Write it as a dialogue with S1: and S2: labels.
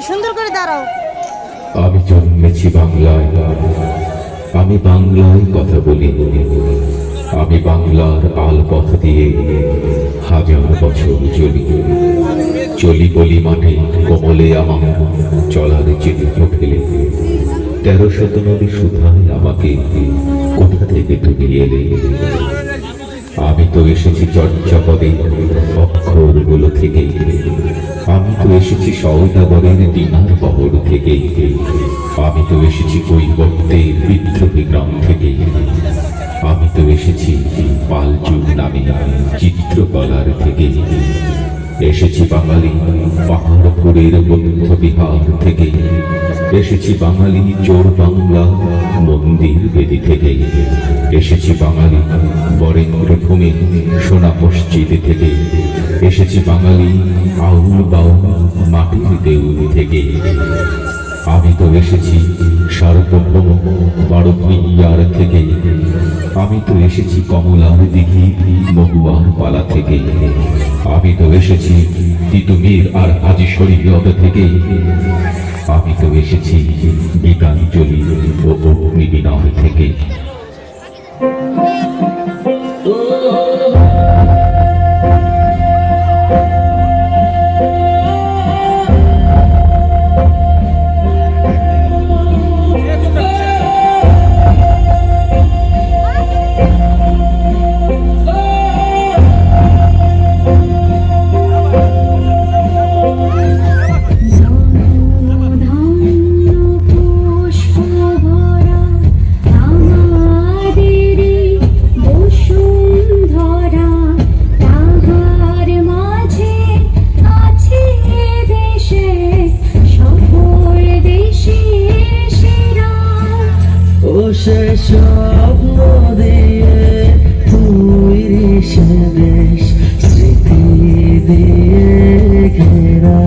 S1: সুন্দর করে দাঁড়াও।
S2: আমি জন্মেছি বাংলায়, আমি বাংলায় কথা বলি। আমি বাংলার আলপথ দিয়ে হাজার বছর চলি। চলি বলি মাঠে কোমলে আমার চলার চিহ্ন ফেলে। 1309 সুধায় আমাকে কোথা থেকে তুমি এলে। আমি তো এসেছি চর্যাপদের অক্ষরগুলো থেকে। আমি তো এসেছি সওদাগরের ডিনার বহর থেকে। আমি তো এসেছি কৈবত্যের বিদ্রোহী গ্রাম থেকে। আমি তো এসেছি পালযুগ নামে চিত্রকলার থেকে। এসেছি বাঙালি পাহাড়পুরের বৌদ্ধ বিহার থেকে। এসেছি বাঙালি চোর বাংলা মন্দির বেদি থেকে। এসেছি বাঙালি বরেন্দ্র ভূমি সোনা মসজিদ থেকে। এসেছি বাঙালি আউল বাউল মাটির দেউল থেকে। আমি তো এসেছি সার্বভৌম বারোয়ার থেকে। আমি তো এসেছি কমলার দিঘি মহুয়ার পালা থেকে। আমি তো এসেছি তিতুমির আর হাজি শরীয়ত থেকে। আমি তো এসেছি গীতাঞ্জলি ও অগ্নিবিনয় থেকে।
S3: সে স্বপ্ন দিয়ে তুই সে দেশ স্মৃতি দিয়ে ঘেরা।